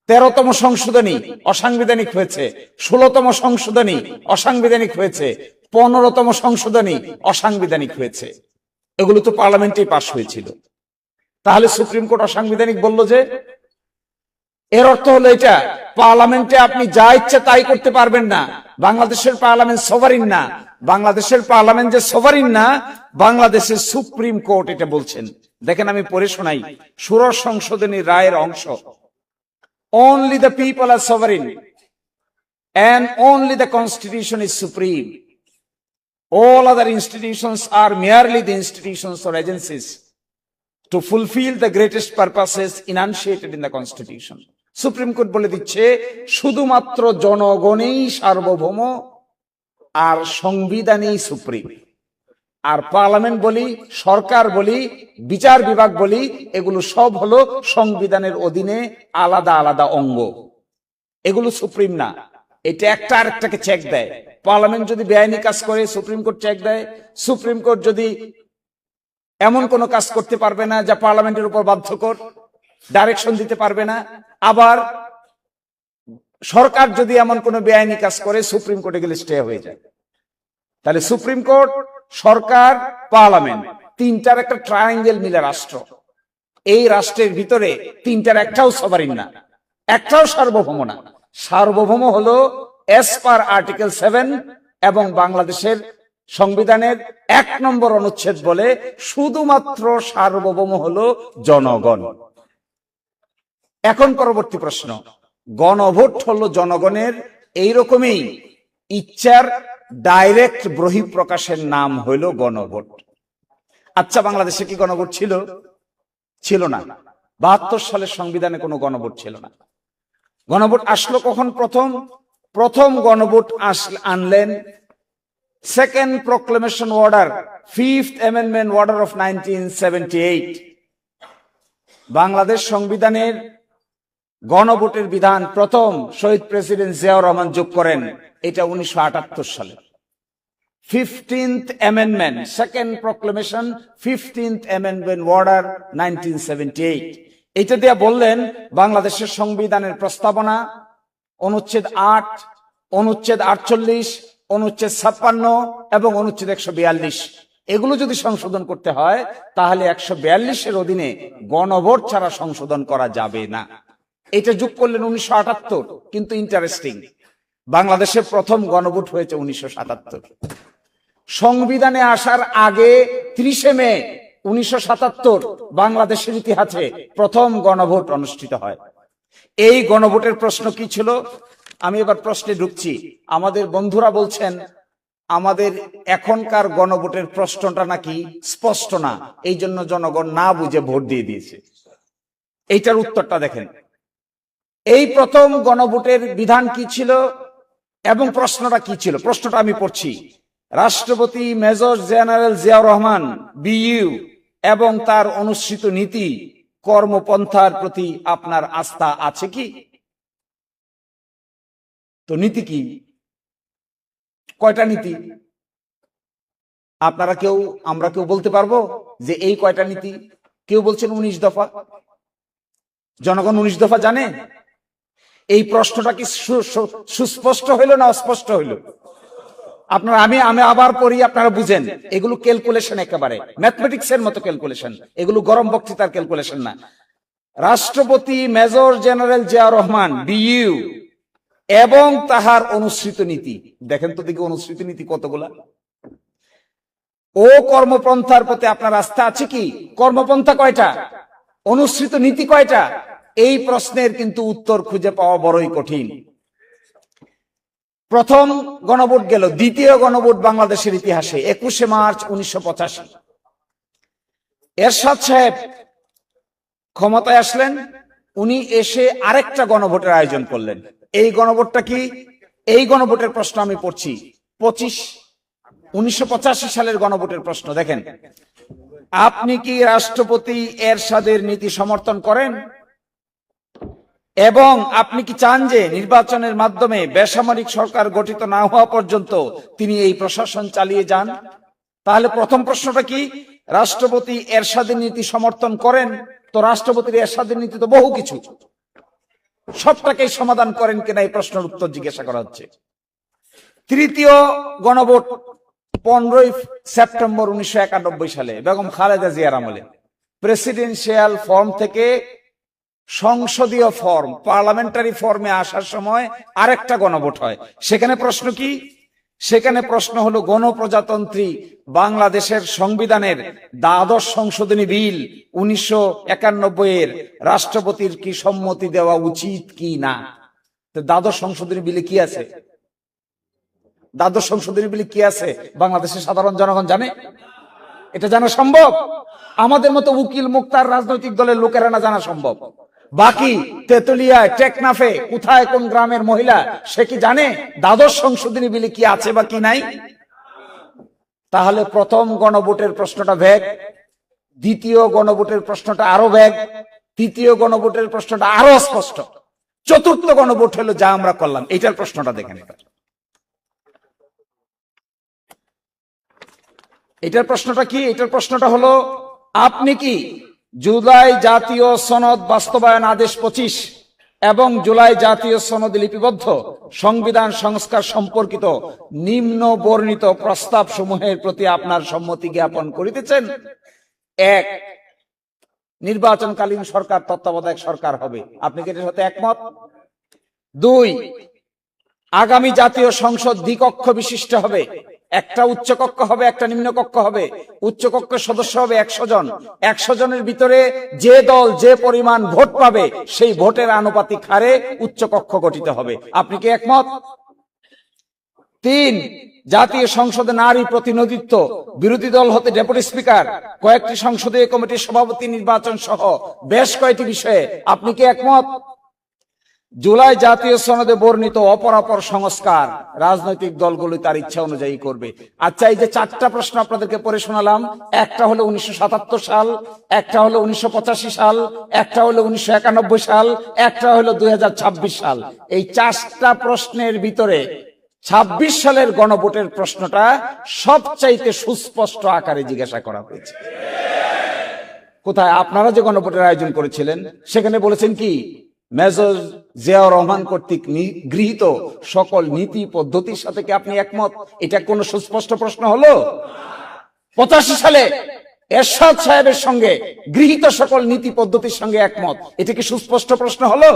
13তম সংশোধনী অসাংবিধানিক হয়েছে, 16তম সংশোধনী অসাংবিধানিক হয়েছে, 15তম সংশোধনী অসাংবিধানিক হয়েছে। এগুলো তো পার্লামেন্টেই পাশ হয়েছিল। তাহলে সুপ্রিম কোর্ট অসাংবিধানিক বলল যে, এর অর্থ হলো এটা, পার্লামেন্টে আপনি যা ইচ্ছে তাই করতে পারবেন না। বাংলাদেশের পার্লামেন্ট সভারিন না। বাংলাদেশের পার্লামেন্ট যে সভারিন না, বাংলাদেশের সুপ্রিম কোর্ট এটা বলছেন। দেখেন, আমি পড়ে শোনাই ষোড়শ সংশোধনীর রায়ের অংশ। Only the people are sovereign and only the constitution is supreme. All other institutions are merely the institutions or agencies to fulfill the greatest purposes enunciated in the constitution. Supreme court বলে দিচ্ছে, শুধুমাত্র জনগণই সার্বভৌম আর সংবিধানই supreme. আর parliament বলি, সরকার বলি, বিচার বিভাগ বলি, এগুলো সব হলো সংবিধানের অধীনে আলাদা আলাদা অঙ্গ। এগুলো সুপ্রিম না। এটা একটা আরেকটাকে চেক দেয়। পার্লামেন্ট যদি বেআইনি কাজ করে, সুপ্রিম কোর্ট চেক দেয়। সুপ্রিম কোর্ট যদি এমন কোন কাজ করতে পারবে না যা পার্লামেন্টের উপর বাধ্যকর, ডাইরেকশন দিতে পারবে না। আবার সরকার যদি এমন কোন বেআইনি কাজ করে, সুপ্রিম কোর্টে গেলে স্টে হয়ে যায়। তাহলে সুপ্রিম কোর্ট, সরকার, পার্লামেন্ট, তিনটার একটা ট্রায়াঙ্গেল মিলে রাষ্ট্র। এই রাষ্ট্রের ভিতরে তিনটার একটাও সভারিন না, একটাও সার্বভৌম না। সার্বভৌম হলো এস পার আর্টিকেল 7 এবং বাংলাদেশের সংবিধানের 1 নম্বর অনুচ্ছেদ বলে, শুধুমাত্র সার্বভৌম হলো জনগণ। এখন পরবর্তী প্রশ্ন, গণভোট হলো জনগণের এইরকমই ইচ্ছার ডাইরেক্ট বহিঃপ্রকাশের নাম হইল গণভোট। আচ্ছা, বাংলাদেশে কি গণভোট ছিল? ছিল না। 72 সালের সংবিধানে কোনো গণভোট ছিল না। গণভোট আসলো কখন? প্রথম গণভোট আনলেন second proclamation order, 5th amendment order of 1978। Bangladesh সংবিধানের গণভোটের বিধান প্রথম শহীদ প্রেসিডেন্ট জিয়াউর রহমান যোগ করেন। এটা 1978 সালে 15th amendment, second proclamation, 15th amendment order 1978। এটা দিয়ে বললেন, বাংলাদেশের সংবিধানের প্রস্তাবনা, অনুচ্ছেদ 8, অনুচ্ছেদ 48, অনুচ্ছেদ 56 এবং অনুচ্ছেদ 142, এগুলো যদি সংশোধন করতে হয় তাহলে 142-এর অধীনে গণভোট ছাড়া সংশোধন করা যাবে না। এটা যোগ করলেন 1978। কিন্তু ইন্টারেস্টিং, বাংলাদেশের প্রথম গণভোট হয়েছে 1977। সংবিধানে আসার আগে 30 মে 1977 বাংলাদেশের ইতিহাসে প্রথম গণভোট অনুষ্ঠিত হয়। এই গণভোটের প্রশ্ন কি ছিল? আমি এবার প্রশ্নে ঢুকছি। আমাদের বন্ধুরা বলছেন আমাদের এখনকার গণভোটের প্রশ্নটা নাকি স্পষ্ট না, এই জন্য জনগণ না বুঝে ভোট দিয়ে দিয়েছে। এইটার উত্তরটা দেখেন। এই প্রথম গণভোটের বিধান কি ছিল এবং প্রশ্নটা কি ছিল? প্রশ্নটা আমি পড়ছি। রাষ্ট্রপতি major general Ziaur Rahman BU এবং তার অনুসৃত নীতি কর্মপন্থার প্রতি আপনার আস্থা আছে কি? তো নীতি কি? কয়টা নীতি? আমরা কেউ বলতে পারবো যে এই কয়টা নীতি? কেউ বলছেন 19 দফা। জনগণ 19 দফা জানে? এই প্রশ্নটা কি সুস্পষ্ট হইল না অস্পষ্ট হইল? আপনারা আমি আবার পড়ি, আপনারা বুঝেন। এগুলো ক্যালকুলেশন, একেবারে ম্যাথমেটিক্স এর মতো ক্যালকুলেশন। এগুলো গরম বক্তৃতার ক্যালকুলেশন না। রাষ্ট্রপতি major general Ziaur Rahman BU এবং তাহার অনুসৃত নীতি, দেখেন তো দেখি অনুসৃত নীতি কতগুলা। ও কর্মপন্থার প্রতি আপনার আস্থা আছে কি? কর্মপন্থা কয়টা? অনুসৃত নীতি কয়টা? এই প্রশ্নের কিন্তু উত্তর খুঁজে পাওয়া বড়ই কঠিন। প্রথম গণভোট গেল। দ্বিতীয় গণভোট বাংলাদেশের ইতিহাসে 21 মার্চ 1985। এরশাদ সাহেব ক্ষমতায় আসলেন। উনি এসে আরেকটা গণভোটের আয়োজন করলেন। এই গণভোটটা কি? এই গণভোটের প্রশ্ন আমি পড়ছি। 1985 সালের গণভোটের প্রশ্ন দেখেন। আপনি কি রাষ্ট্রপতি এরশাদের নীতি সমর্থন করেন? এবং আপনি কি চান যে নির্বাচনের মাধ্যমে বেসামরিক সরকার গঠিত না হওয়া পর্যন্ত তিনি এই প্রশাসন চালিয়ে যান? তাহলে প্রথম প্রশ্নটা কি? রাষ্ট্রপতি এরশাদের নীতি সমর্থন করেন? তো রাষ্ট্রপতির এরশাদের নীতি তো বহু কিছু। সবটাকেই সমাধান করেন কিনা এই প্রশ্নের উত্তর জিজ্ঞাসা করা হচ্ছে। তৃতীয় গণভোট 15 সেপ্টেম্বর 1991 সালে বেগম খালেদা জিয়ার আমলে প্রেসিডেন্সিয়াল ফর্ম থেকে সংসদীয় ফর্ম পার্লামেন্টারি ফর্মে আসার সময় আরেকটা গণভোট হয়। সেখানে প্রশ্ন কি? সেখানে প্রশ্ন হলো গণপ্রজাতন্ত্রী বাংলাদেশের সংবিধানের দ্বাদশ সংশোধনী বিল 1991 এর রাষ্ট্রপতির কি সম্মতি দেওয়া উচিত কি না। তো দ্বাদশ সংশোধনী বিলে কি আছে? দ্বাদশ সংশোধনী বিলে কি আছে বাংলাদেশের সাধারণ জনগণ জানে? এটা জানা সম্ভব? আমাদের মতো উকিল মুক্তার রাজনৈতিক দলের লোকেরা না জানা সম্ভব। বাকি তেতুলিয়ায়, টেকনাফে, কোথায় কোন গ্রামের মহিলা সে কি জানে দ্বাদশ সংশোধনী বিলে কি আছে বা কি নাই? তাহলে প্রথম গণভোটের প্রশ্নটা ভ্যাগ, দ্বিতীয় গণভোটের প্রশ্নটা আরো ভ্যাগ, তৃতীয় গণভোটের প্রশ্নটা আরো স্পষ্ট, চতুর্থ গণভোট হলো যা আমরা করলাম। এইটার প্রশ্নটা দেখেন। এটার প্রশ্নটা কি? এটার প্রশ্নটা হলো, আপনি কি জুলাই জাতীয় সনদ বাস্তবায়ন আদেশ 25 এবং জুলাই জাতীয় সনদে লিপিবদ্ধ সংবিধান সংস্কার সম্পর্কিত নিম্ন বর্ণিত প্রস্তাব সমূহের প্রতি আপনার সম্মতি জ্ঞাপন করিতেছেন? 1, নির্বাচনকালীন সরকার তত্ত্বাবধায়ক সরকার হবে। আপনি কি এটার সাথে একমত? 2, আগামী জাতীয় সংসদ দ্বিকক্ষ বিশিষ্ট হবে। একটা উচ্চকক্ষ হবে, একটা নিম্নকক্ষ হবে। উচ্চকক্ষের সদস্য হবে 100 জন। 100 জনের ভিতরে যে দল যে পরিমাণ ভোট পাবে সেই ভোটের আনুপাতিক হারে উচ্চকক্ষ গঠিত হবে। আপনি কি একমত? 3, জাতীয় সংসদে নারী প্রতিনিধিত্ব, বিরোধী দল হতে ডেপুটি স্পিকার, কয়েকটি সংসদীয় কমিটির সভাপতি নির্বাচন সহ বেশ কয়েকটি বিষয়ে আপনি কি একমত? জুলাই জাতীয় সনদে বর্ণিত অপরাপর সংস্কার রাজনৈতিক দলগুলো তার ইচ্ছা অনুযায়ী করবে। আচ্ছা, এই যে 4টা প্রশ্ন আপনাদেরকে পড়ে শোনালাম, একটা হলো 1977 সাল, একটা হলো 1985 সাল, একটা হলো 1991 সাল, একটা হলো 2026 সাল। এই 4টা প্রশ্নের ভিতরে 26 সালের গণভোটের প্রশ্নটা সবচাইতে সুস্পষ্ট আকারে জিজ্ঞাসা করা হয়েছে। কোথায়? আপনারা যে গণভোটের আয়োজন করেছিলেন সেখানে বলেছেন কি, মেজর জিয়াউর রহমান কর্তৃক গৃহীত সকল নীতি পদ্ধতির সাথে কি আপনি একমত? এটা কোন সুস্পষ্ট প্রশ্ন হলো? 85 সালে এরশাদ সাহেবের সঙ্গে গৃহীত সকল নীতি পদ্ধতির সঙ্গে একমত, এটা কি সুস্পষ্ট প্রশ্ন হলো?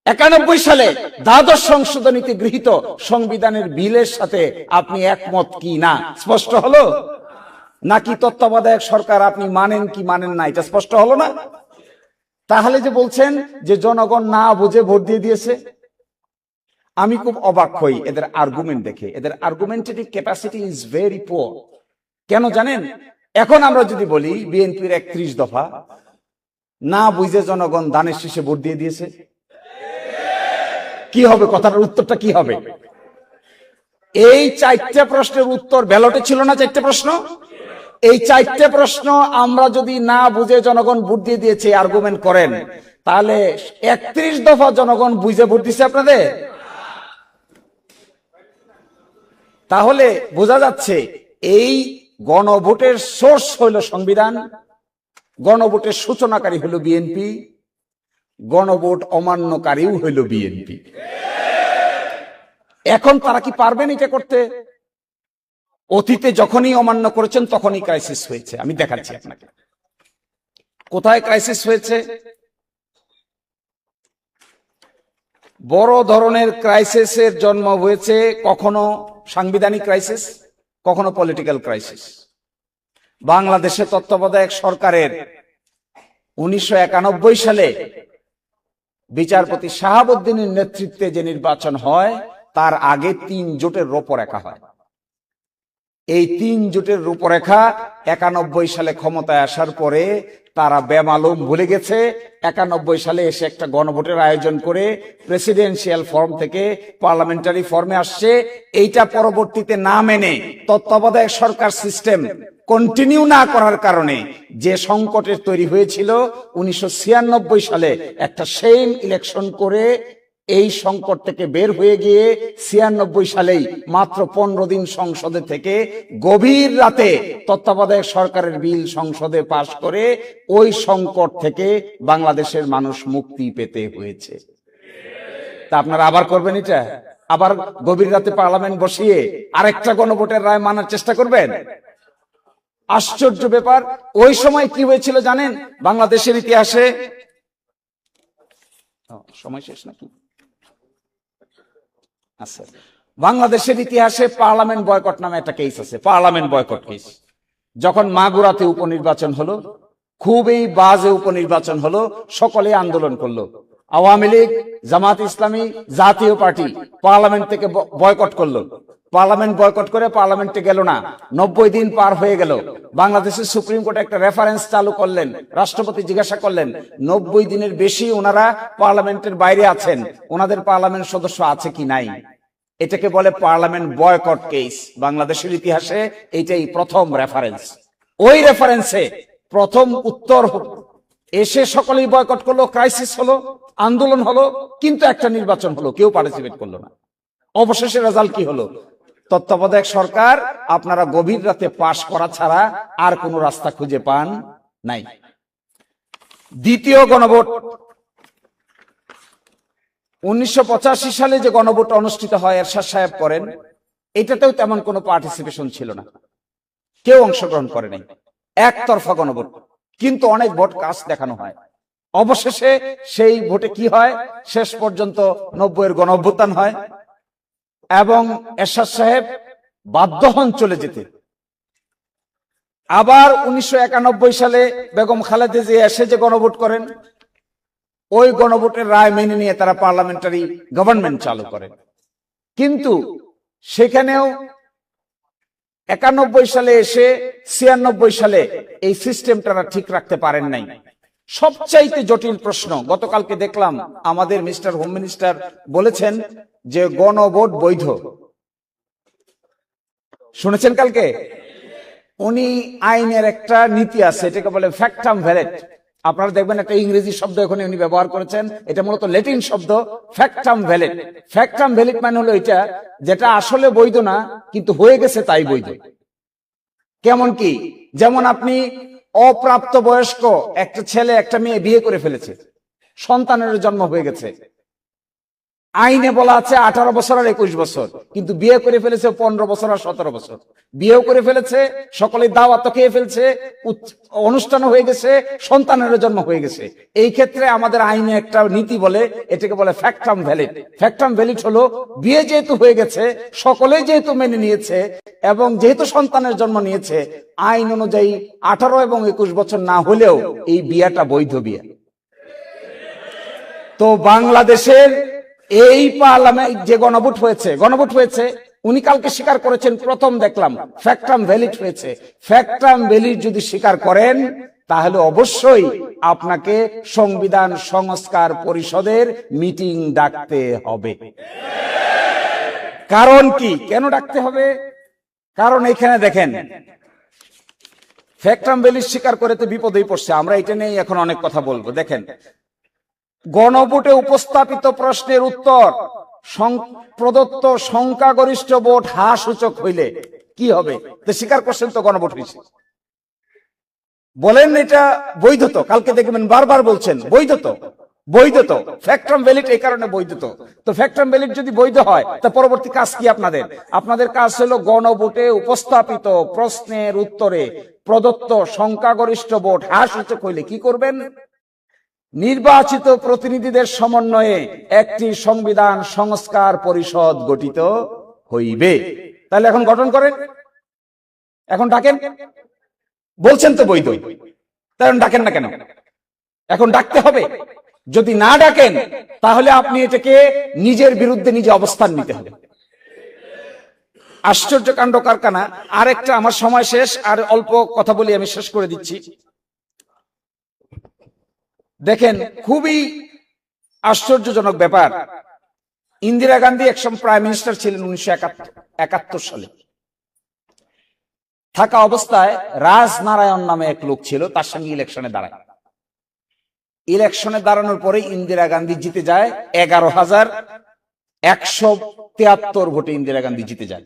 91 সালে দ্বাদশ সংশোধনীতে গৃহীত সংবিধানের বিলের সাথে আপনি একমত কি না স্পষ্ট হলো? নাকি তত্ত্বাবধায়ক সরকার আপনি মানেন কি মানেন না এটা স্পষ্ট হলো না? তাহলে যে বলছেন যে জনগণ না বুঝে ভোট দিয়ে দিয়েছে, আমি খুব অবাক হই এদের আর্গুমেন্ট দেখে। এদের argumentative capacity is very poor. কেন জানেন? এখন আমরা যদি বলি বিএনপির 31 দফা না বুঝে জনগণ দানের শীষে ভোট দিয়ে দিয়েছে, কি হবে? কথাটার উত্তরটা কি হবে? এই 4টা প্রশ্নের উত্তর ব্যালটে ছিল না? 4টা প্রশ্ন, এই 4টে প্রশ্ন আমরা যদি না বুঝে জনগণ ভোট দিয়ে দিয়েছে আর্গুমেন্ট করেন, তাহলে 31 দফা জনগণ বুঝে ভোট দিচ্ছে আপনাদের? তাহলে বোঝা যাচ্ছে এই গণভোটের সোর্স হইল সংবিধান, গণভোটের সূচনাকারী হলো বিএনপি, গণভোট অমান্যকারীও হইল বিএনপি। এখন তারা কি পারবেন এটা করতে? অতীতে যখনই অমান্য করেছেন তখনই ক্রাইসিস হয়েছে। আমি দেখাচ্ছি আপনাকে কোথায় ক্রাইসিস হয়েছে। বড় ধরনের ক্রাইসিসের জন্ম হয়েছে কখনো সাংবিধানিক ক্রাইসিস, কখনো পলিটিক্যাল ক্রাইসিস। বাংলাদেশে তত্ত্বাবধায়ক সরকারের 1991 সালে বিচারপতি শাহাবুদ্দিনের নেতৃত্বে যে নির্বাচন হয় তার আগে 3 জোটের রূপরেখা হয়। এই 3 জোটের রূপরেখা 91 সালে ক্ষমতায় আসার পরে তারা বেমালুম ভুলে গেছে। 91 সালে এসে একটা গণভোটের আয়োজন করে প্রেসিডেন্সিয়াল ফর্ম থেকে পার্লামেন্টারি ফর্মে আসছে। এইটা পরবর্তীতে না মেনে তত্ত্বাবধায়ক সরকার সিস্টেম কন্টিনিউ না করার কারণে যে সংকটের তৈরি হয়েছিল, 1996 সালে একটা সেম ইলেকশন করে এই সংকট থেকে বের হয়ে গিয়ে 96 সালেই মাত্র 15 দিন সংসদে থেকে গভীর রাতে তত্ত্বাবধায়ক সরকারের বিল সংসদে পাশ করে ওই সংকট থেকে বাংলাদেশের মানুষ মুক্তি পেতে হয়েছে। তা আপনারা আবার করবেন এটা? আবার গভীর রাতে পার্লামেন্ট বসিয়ে আরেকটা গণভোটের রায় মানার চেষ্টা করবেন? আশ্চর্য ব্যাপার। ওই সময় কি হয়েছিল জানেন? বাংলাদেশের ইতিহাসে সময় শেষ নাকি? আচ্ছা, বাংলাদেশের ইতিহাসে পার্লামেন্ট বয়কট নামে একটা কেস আছে, পার্লামেন্ট বয়কট কেস। যখন মাগুরাতে উপনির্বাচন হলো, খুবই বাজে উপনির্বাচন হলো, সকলে আন্দোলন করলো। আওয়ামী লীগ, জামাত ইসলামী, জাতীয় পার্টি পার্লামেন্ট থেকে বয়কট করলো। পার্লামেন্ট বয়কট করে পার্লামেন্টে গেল না। 90 দিন পার হয়ে গেল। বাংলাদেশের সুপ্রিম কোর্ট একটা রেফারেন্স চালু করলেন। রাষ্ট্রপতি জিজ্ঞাসা করলেন, 90 দিনের বেশি ওনারা পার্লামেন্টের বাইরে আছেন, ওনাদের পার্লামেন্ট সদস্য আছে কি নাই? এটাকে বলে পার্লামেন্ট বয়কট কেস। বাংলাদেশের ইতিহাসে এইটাই প্রথম রেফারেন্স। ওই রেফারেন্সে প্রথম উত্তর এসে সকলেই বয়কট করলো, ক্রাইসিস হলো, আন্দোলন হলো, কিন্তু একটা নির্বাচন হলো, কেউ পার্টিসিপেট করলো না। অবশেষে রেজাল্ট কি হলো? তত্ত্বাবধায়ক সরকার আপনারা গভীর রাতে পাশ করা ছাড়া আর কোন রাস্তা খুঁজে পান নাই। দ্বিতীয় গণভোট 1985 সালে যে গণভোট অনুষ্ঠিত হয়, এরশাদ সাহেব করেন, এটাতেও তেমন কোনো পার্টিসিপেশন ছিল না, কেউ অংশগ্রহণ করে নাই, একতরফা গণভোট, কিন্তু অনেক ভোট কাস্ট দেখানো হয়। অবশেষে সেই ভোটে কি হয়? শেষ পর্যন্ত 90-এর গণঅভ্যুত্থান হয় এবং এরশাদ সাহেব বাধ্য হন চলে যেতে। আবার 1991 সালে বেগম খালেদা জিয়া এসে যে গণভোট করেন, ওই গণভোটের রায় মেনে নিয়ে তারা পার্লামেন্টারি গভর্নমেন্ট চালু করেন। কিন্তু সেখানেও 91 সালে এসে 96 সালে এই সিস্টেমটা ঠিক রাখতে পারেন নাই। সবচাইতে জটিল প্রশ্ন, গতকালকে দেখলাম আমাদের মিস্টার হোম মিনিস্টার বলেছেন যে গণভোট বৈধ। শুনেছেন কালকে? উনি আইনের একটা নীতি আছে, এটাকে বলে ফ্যাক্টাম ভ্যালিড। আপনারা দেখবেন একটা ইংরেজি শব্দ এখানে উনি ব্যবহার করেছেন, এটা মূলত ল্যাটিন শব্দ, ফ্যাক্টাম ভ্যালিড। ফ্যাক্টাম ভ্যালিড মানে হলো এটা যেটা আসলে বৈধ না, কিন্তু হয়ে গেছে তাই বৈধ। কেমন কি? যেমন আপনি অপ্রাপ্ত বয়স্ক একটা ছেলে একটা মেয়ে বিয়ে করে ফেলেছে, সন্তানের জন্ম হয়ে গেছে, আইনে বলা আছে 18 বছর আর 21 বছর, কিন্তু বিয়ে করে ফেলেছে 15 বছর আর 17 বছর। বিয়েও করে ফেলেছে, সকলে দাওয়াত খেয়ে ফেলছে, অনুষ্ঠান হয়ে গেছে, সন্তানের জন্ম হয়ে গেছে। এই ক্ষেত্রে আমাদের আইনে একটা নীতি বলে, এটাকে বলে ফ্যাক্টাম ভ্যালিড। ফ্যাক্টাম ভ্যালিড হলো বিয়ে যেহেতু হয়ে গেছে, সকলেই যেহেতু মেনে নিয়েছে এবং যেহেতু সন্তানের জন্ম নিয়েছে, আইন অনুযায়ী 18 এবং 21 বছর না হলেও এই বিয়েটা বৈধ বিয়ে। তো বাংলাদেশের এই পার্লামেন্ট যে গণভোট হয়েছে, উনি কালকে স্বীকার করেছেন, প্রথম দেখলাম ফ্যাক্টাম ভ্যালিড হয়েছে। ফ্যাক্টাম ভ্যালিড যদি স্বীকার করেন, তাহলে অবশ্যই আপনাকে সংবিধান সংস্কার পরিষদের মিটিং ডাকতে হবে। কারণ কি? কেন ডাকতে হবে? কারণ এখানে দেখেন, ফ্যাক্টাম ভ্যালিড স্বীকার করে তো বিপদেই পড়ছে। আমরা এটা নিয়ে এখন অনেক কথা বলবো। দেখেন, গণভোটে উপস্থাপিত প্রশ্নের উত্তর প্রদত্ত সংখ্যাগরিষ্ঠ ভোট হ্রাস সূচক হইলে কি হবে? তো স্বীকার করছেন তো গণভোট হয়েছে, বলেন এটা বৈধ তো। কালকে দেখবেন বারবার বলছেন বৈধ তো, ফ্যাক্টাম ভ্যালিড এই কারণে বৈধ তো। ফ্যাক্টাম ভ্যালিড যদি বৈধ হয়, তা পরবর্তী কাজ কি আপনাদের কাজ হলো গণভোটে উপস্থাপিত প্রশ্নের উত্তরে প্রদত্ত সংখ্যাগরিষ্ঠ ভোট হ্রাস সূচক হইলে কি করবেন? নির্বাচিত প্রতিনিধিদের সমন্বয়ে একটি সংবিধান সংস্কার পরিষদ গঠিত হইবে। তাহলে এখন গঠন করেন, এখন ডাকেন। বলছেন তো বৈধ, তাই ডাকেন না কেন? এখন ডাকতে হবে। যদি না ডাকেন, তাহলে আপনি এটাকে নিজের বিরুদ্ধে নিজে অবস্থান নিতে হবে। আশ্চর্য কাণ্ড কারখানা। আরেকটা, আমার সময় শেষ, আর অল্প কথা বলি, আমি শেষ করে দিচ্ছি। দেখেন, খুবই আশ্চর্যজনক ব্যাপার। ইন্দিরা গান্ধী একসময় প্রাইম মিনিস্টার ছিলেন 1971 সালে। থাকা অবস্থায় রাজনারায়ণ নামে এক লোক ছিল, তার সঙ্গে ইলেকশনে দাঁড়ায়। ইলেকশনে দাঁড়ানোর পরে ইন্দিরা গান্ধী জিতে যায় 11,173 ভোটে ইন্দিরা গান্ধী জিতে যায়।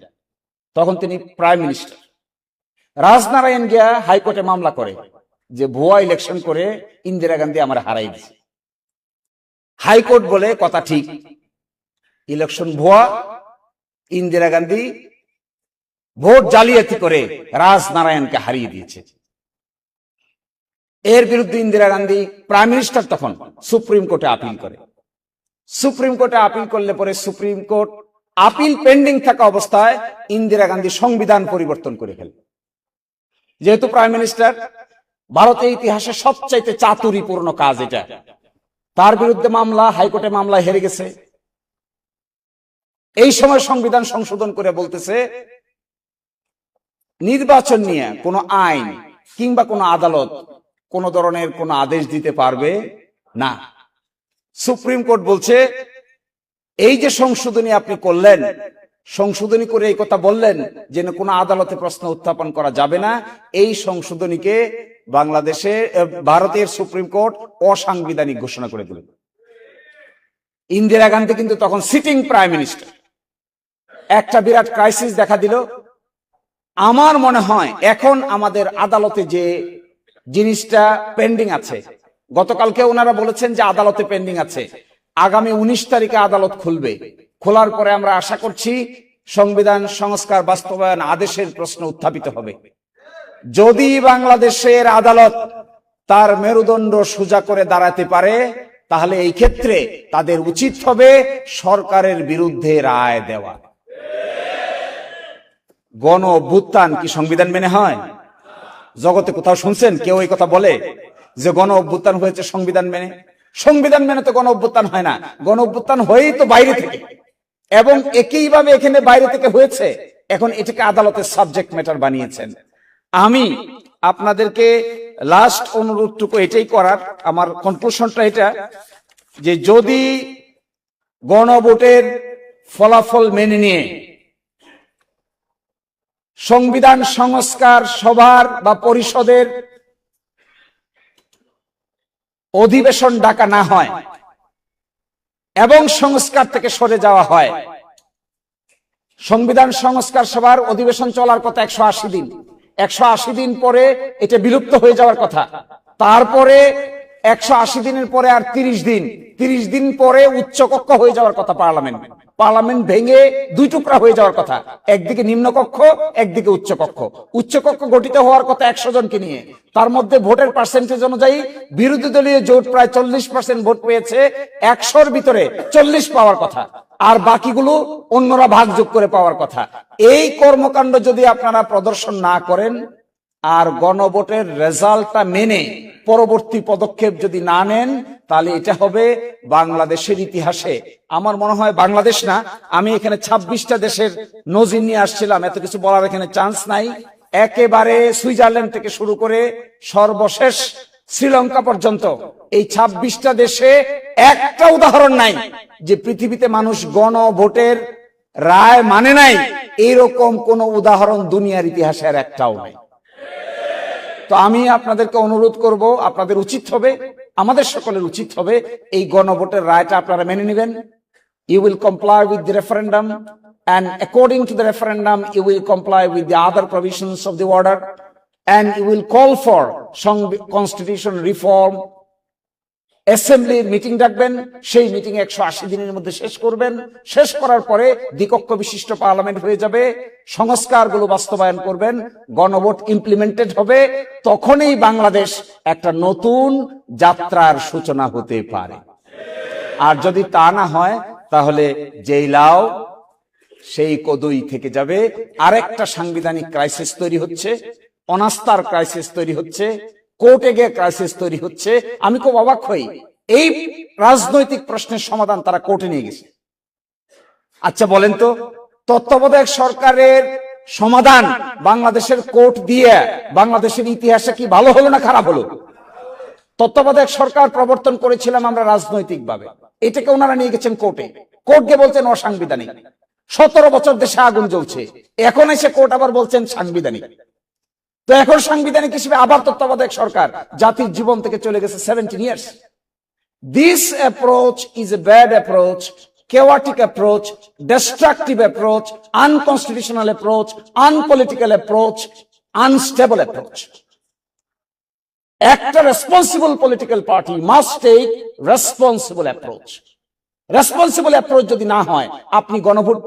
তখন তিনি প্রাইম মিনিস্টার। রাজনারায়ণ গিয়া হাইকোর্টে মামলা করে যে ভুয়া ইলেকশন করে ইন্দিরা গান্ধী আমার হারাই দিছে। হাইকোর্ট বলে কথা ঠিক, ইলেকশন ভুয়া, ইন্দিরা গান্ধী ভোট জালিয়াতি করে রাজনারায়ণকে হারিয়ে দিয়েছে। এর বিরুদ্ধে ইন্দিরা গান্ধী প্রাইম মিনিস্টার তখন সুপ্রিম কোর্টে আপিল করে। সুপ্রিম কোর্টে আপিল করলে পরে সুপ্রিম কোর্ট আপিল পেন্ডিং থাকা অবস্থায় ইন্দিরা গান্ধী সংবিধান পরিবর্তন করে ফেলে। যেহেতু প্রাইম মিনিস্টার, ভারতের ইতিহাসে সবচাইতে চাতুরীপূর্ণ কাজ এটা। তার বিরুদ্ধে মামলা, হাইকোর্টে মামলা হেরে গেছে। এই সময় সংবিধান সংশোধন করে বলতেছে নির্বাচন নিয়ে কোনো আইন কিংবা কোনো আদালত কোন ধরনের কোন আদেশ দিতে পারবে না। সুপ্রিম কোর্ট বলছে এই যে সংশোধনী আপনি করলেন, সংশোধনী করে এই কথা বললেন যে কোন আদালতে প্রশ্ন উত্থাপন করা যাবে না, এই সংশোধনীকে ভারতের সুপ্রিম কোর্ট অসাংবিধানিক ঘোষণা করে দিল। ইন্দিরা গান্ধী কিন্তু তখন সিটিং প্রাইম মিনিস্টার। একটা বিরাট ক্রাইসিস দেখা দিল। আমার মনে হয় এখন আমাদের আদালতে যে জিনিসটা পেন্ডিং আছে, গতকালকে ওনারা বলেছেন যে আদালতে পেন্ডিং আছে, আগামী 19 তারিখে আদালত খুলবে। খোলার পরে আমরা আশা করছি সংবিধান সংস্কার বাস্তবায়ন আদেশের প্রশ্ন উত্থাপিত হবে। যদি বাংলাদেশের আদালত তার মেরুদণ্ড সোজা করে দাঁড়াতে পারে, তাহলে এই ক্ষেত্রে তাদের উচিত হবে সরকারের বিরুদ্ধে রায় দেওয়া। গণ অভ্যুত্থান কি সংবিধান মেনে হয়? জগতে কোথাও শুনছেন কেউ এই কথা বলে যে গণ অভ্যুত্থান হয়েছে সংবিধান মেনে? সংবিধান মেনে তো গণ অভ্যুত্থান হয় না। গণ অভ্যুত্থান হয়েই তো বাইরে থেকে, এবং একইভাবে এখানে বাইরে থেকে হয়েছে। এখন এটাকে আদালতের সাবজেক্ট ম্যাটার বানিয়েছেন। আমি আপনাদেরকে লাস্ট অনুরোধটুকু এটাই করার, আমার কনক্লুশনটা এটা যে যদি গণভোটের ফলাফল মেনে নিয়ে সংবিধান সংস্কার সভার বা পরিষদের অধিবেশন ডাকা না হয় এবং সংস্কার থেকে সরে যাওয়া হয়, সংবিধান সংস্কার সভার অধিবেশন চলার কথা 180 দিন, 180 দিন পরে এটা বিলুপ্ত হয়ে যাওয়ার কথা। তারপরে 180 দিনের পরে আর 30 দিন পরে উচ্চকক্ষ হয়ে যাওয়ার কথা পার্লামেন্ট ভেঙে দুই টুকরা হয়ে যাওয়ার কথা, একদিকে নিম্নকক্ষ একদিকে উচ্চকক্ষ। উচ্চকক্ষ গঠিত হওয়ার কথা 100 জনকে নিয়ে, তার মধ্যে ভোটের পার্সেন্টেজ অনুযায়ী বিরোধী দলীয় জোট প্রায় 40% ভোট পেয়েছে, 100-র ভিতরে 40 পাওয়ার কথা, আর বাকিগুলো অন্যরা ভাগযোগ করে পাওয়ার কথা। এই কর্মকাণ্ড যদি আপনারা প্রদর্শন না করেন আর গণভোটের রেজাল্টটা মেনে পরবর্তী পদক্ষেপ যদি না নেন, তাহলে এটা হবে বাংলাদেশের ইতিহাসে, আমার মনে হয় বাংলাদেশ না, আমি এখানে 26টা দেশের নজির নিয়ে আসছিলাম, এত কিছু বলার এখানে চান্স নাই। একেবারে সুইজারল্যান্ড থেকে শুরু করে সর্বশেষ শ্রীলঙ্কা পর্যন্ত এই 26টা দেশে একটা উদাহরণ নাই যে পৃথিবীতে মানুষ গণভোটের রায় মানে নাই, এইরকম কোন উদাহরণ দুনিয়ার ইতিহাসে আর একটাও নাই। তো আমি আপনাদেরকে অনুরোধ করব, আপনাদের উচিত হবে, আমাদের সকলের উচিত হবে এই গণভোটের রায়টা আপনারা মেনে নেবেন। You will comply with the referendum, and according to the referendum you will comply with the other provisions of the order, and you will call for constitution reform. অ্যাসেম্বলির মিটিং ডাকবেন, সেই মিটিং 180 দিনের মধ্যে শেষ করবেন। শেষ করার পরে দ্বিকক্ষ বিশিষ্ট পার্লামেন্ট হয়ে যাবে, সংস্কারগুলো বাস্তবায়ন করবেন, গণভোট ইমপ্লিমেন্টেড হবে। তখনই বাংলাদেশ একটা নতুন যাত্রার সূচনা হতে পারে। আর যদি তা না হয়, তাহলে যেই লাউ সেই কদই থেকে যাবে। আরেকটা সাংবিধানিক ক্রাইসিস তৈরি হচ্ছে, অনাস্থার ক্রাইসিস তৈরি হচ্ছে, কোর্টে গিয়ে ক্রাইসিস তৈরি হচ্ছে। আমি খুব অবাক হই, এই রাজনৈতিক প্রশ্নের সমাধান তারা কোর্টে নিয়ে গেছে। আচ্ছা বলেন তো, তত্ত্বাবধায়ক সরকারের সমাধান বাংলাদেশের কোর্ট দিয়ে বাংলাদেশের ইতিহাসে কি ভালো হলো না খারাপ হলো? তত্ত্বাবধায়ক সরকার প্রবর্তন করেছিলাম আমরা রাজনৈতিক ভাবে, এটাকে ওনারা নিয়ে গেছেন কোর্টে, কোর্টকে বলছেন অসাংবিধানিক। 17 বছর দেশে আগুন জ্বলছে, এখন এসে কোর্ট আবার বলছেন সাংবিধানিক। তো এখন সাংবিধানিক হিসেবে আবার তত্ত্বাবধায়ক সরকার জাতির জীবন থেকে চলে গেছে 17 years. This approach is a bad approach, chaotic approach, destructive approach, unconstitutional approach, unpolitical approach, unstable approach. একটা responsible political party must take responsible approach. Responsible approach যদি না হয়, আপনি গণভোট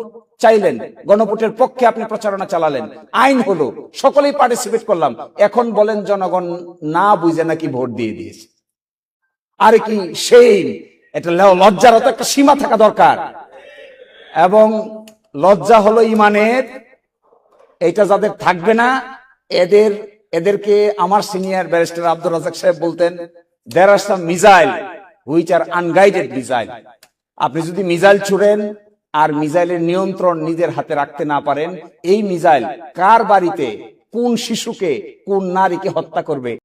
চাইলেন, গণভোটের পক্ষে আপনি প্রচারণা চালালেন, আইন হলো, সকলেই পার্টিসিপেট করলাম, এখন বলেন জনগণ না বুঝে নাকি ভোট দিয়ে দিয়েছে। আরে কি সেই এটা লজ্জারও তো একটা সীমা থাকা দরকার। এবং লজ্জা হলো ইমানের, এটা যাদের থাকবে না এদেরকে আমার সিনিয়র ব্যারিস্টার আব্দুর রাজ্জাক সাহেব বলতেন, there are some missile which are unguided missile. আপনি যদি মিসাইল ছুড়েন আর মিসাইলের নিয়ন্ত্রণ নিজের হাতে রাখতে না পারেন, এই মিসাইল কার বাড়িতে কোন শিশুকে কোন নারীকে হত্যা করবে